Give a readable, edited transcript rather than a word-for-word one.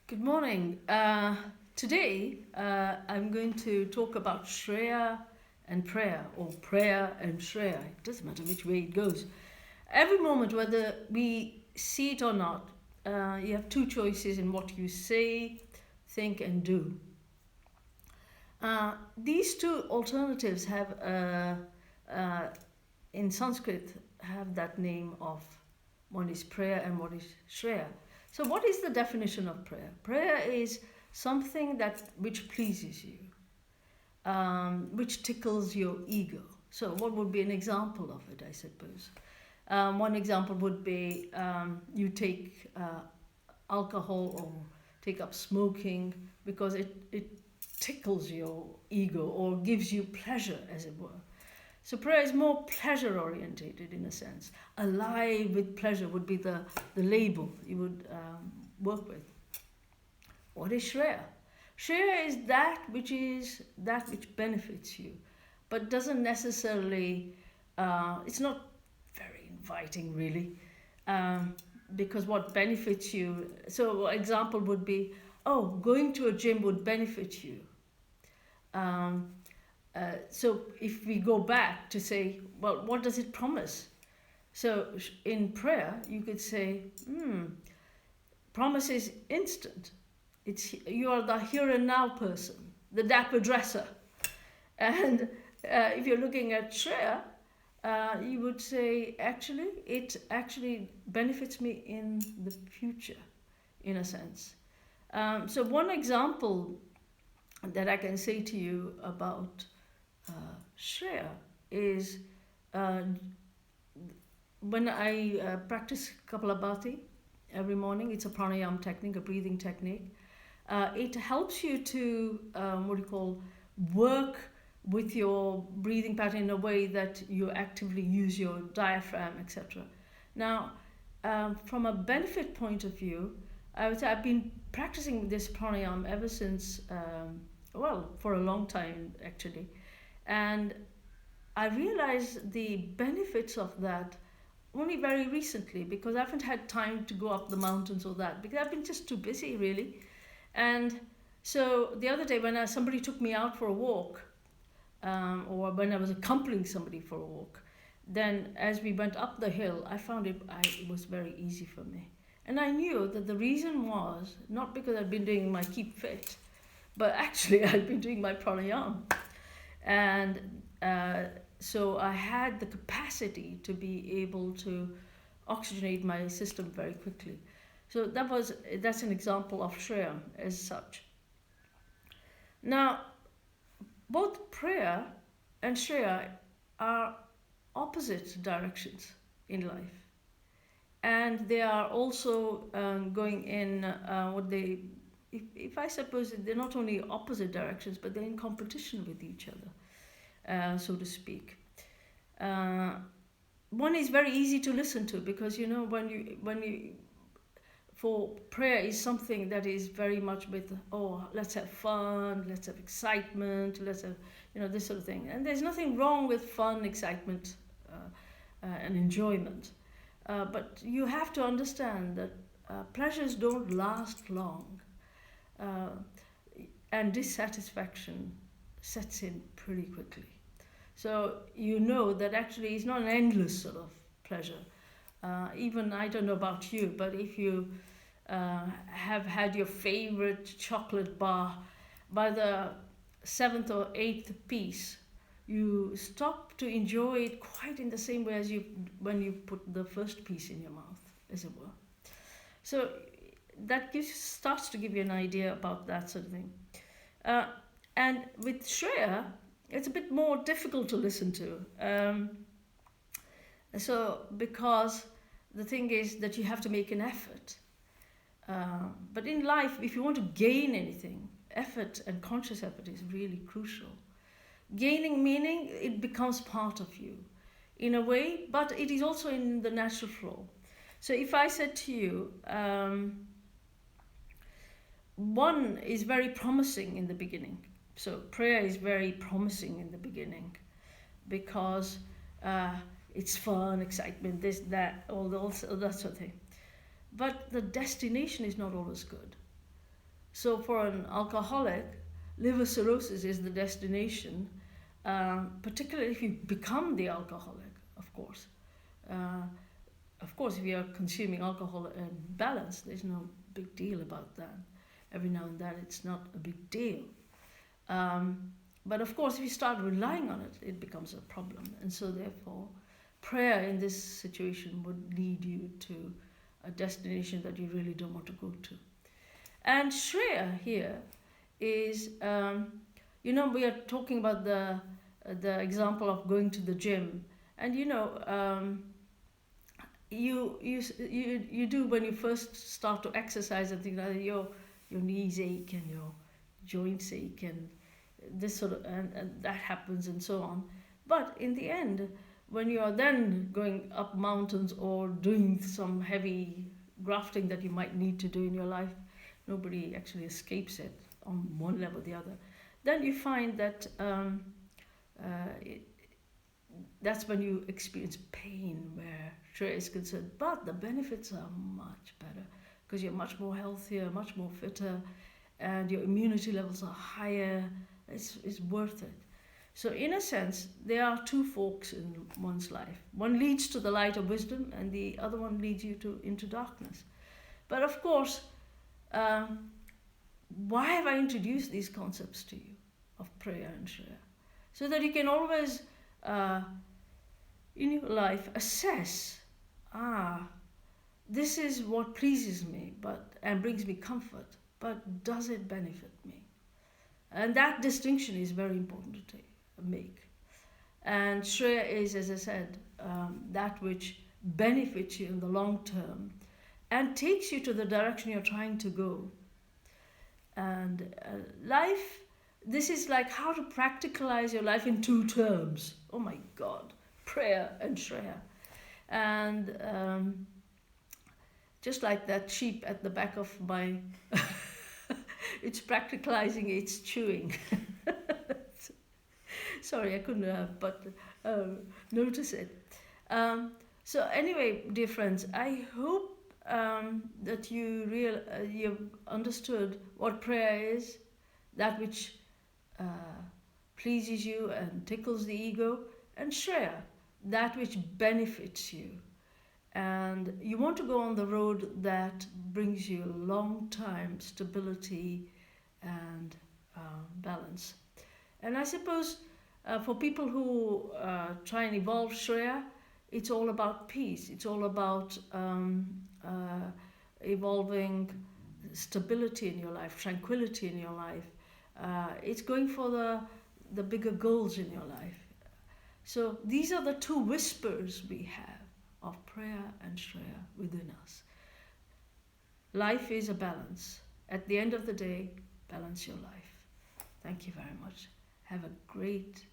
Good morning. Today, I'm going to talk about Shreya and Preya, or Preya and Shreya. It doesn't matter which way it goes. Every moment, whether we see it or not, you have two choices in what you say, think, and do. These two alternatives have, in Sanskrit, have that name of one is Preya and one is Shreya. So, what is the definition of prayer? Prayer is something that which pleases you, which tickles your ego. So, what would be an example of it? I suppose one example would be you take alcohol or take up smoking because it tickles your ego or gives you pleasure, as it were. So prayer is more pleasure orientated in a sense. Alive with pleasure would be the label you would work with. What is Shreya? Shreya is that which benefits you, but doesn't necessarily. It's not very inviting, really, because what benefits you. So, example would be, oh, going to a gym would benefit you. Um, so if we go back to say, well, what does it promise? So in prayer, you could say, promise is instant. You are the here and now person, the dapper dresser. And if you're looking at Shreya, you would say, actually, it actually benefits me in the future, in a sense. So one example that I can say to you about Shreya is uh, when I practice Kapalabhati every morning. It's a pranayama technique, a breathing technique. It helps you to what do you call work with your breathing pattern in a way that you actively use your diaphragm, etc. Now, from a benefit point of view, I would say I've been practicing this pranayama ever since, well, for a long time actually, and I realized the benefits of that only very recently because I haven't had time to go up the mountains or that because I've been just too busy really. And so the other day when somebody took me out for a walk, or when I was accompanying somebody for a walk, then as we went up the hill, I found it was very easy for me. And I knew that the reason was not because I'd been doing my keep fit, but actually I'd been doing my pranayama. And so I had the capacity to be able to oxygenate my system very quickly. So that's an example of Shreya as such. Now, both prayer and Shreya are opposite directions in life, and they are also going in what they. If I suppose they're not only opposite directions, but they're in competition with each other. So to speak. One is very easy to listen to because you know when you for prayer is something that is very much with let's have fun, let's have excitement, let's have this sort of thing, and there's nothing wrong with fun, excitement, and enjoyment, but you have to understand that pleasures don't last long, uh, and dissatisfaction sets in pretty quickly. So you know that actually it's not an endless sort of pleasure. Even I don't know about you, but if you have had your favorite chocolate bar, by the seventh or eighth piece, you stop to enjoy it quite in the same way as you when you put the first piece in your mouth, as it were. So that starts to give you an idea about that sort of thing. Uh, and with Shreya, it's a bit more difficult to listen to. So because the thing is that you have to make an effort. But in life, if you want to gain anything, effort and conscious effort is really crucial. Gaining meaning, it becomes part of you in a way, but it is also in the natural flow. So if I said to you, one is very promising in the beginning. So prayer is very promising in the beginning because it's fun, excitement, this, that, all that sort of thing. But the destination is not always good. So for an alcoholic, liver cirrhosis is the destination, particularly if you become the alcoholic, of course. Uh, of course, if you are consuming alcohol in balance, there's no big deal about that. Every now and then, it's not a big deal. But of course, if you start relying on it, it becomes a problem. And so, therefore, prayer in this situation would lead you to a destination that you really don't want to go to. And Shreya here is, we are talking about the example of going to the gym, and you do when you first start to exercise and things like that, your knees ache and your joints ache and this sort of and that happens and so on. But in the end, when you are then going up mountains or doing some heavy grafting that you might need to do in your life, nobody actually escapes it on one level or the other. Then you find that that's when you experience pain where Shreya is concerned. But the benefits are much better because you're much more healthier, much more fitter, and your immunity levels are higher. It's worth it. So in a sense, there are two forks in one's life. One leads to the light of wisdom, and the other one leads you into darkness. But of course, why have I introduced these concepts to you of Preya and Shreya? So that you can always, in your life, assess, this is what pleases me and brings me comfort, but does it benefit me? And that distinction is very important to make. And Shreya is, as I said, that which benefits you in the long term and takes you to the direction you're trying to go. And life, this is like how to practicalize your life in two terms. Oh my God, Preya and Shreya. And just like that sheep at the back of my... it's practicalizing its chewing. Sorry, I couldn't but notice it. So anyway, dear friends, I hope that you've understood what prayer is, that which pleases you and tickles the ego, and Shreya, that which benefits you. And you want to go on the road that brings you long-time stability and balance. And I suppose for people who try and evolve Shreya, it's all about peace. It's all about evolving stability in your life, tranquility in your life. It's going for the bigger goals in your life. So these are the two whispers we have of Preya and Shreya within us. Life is a balance. At the end of the day, balance your life. Thank you very much. Have a great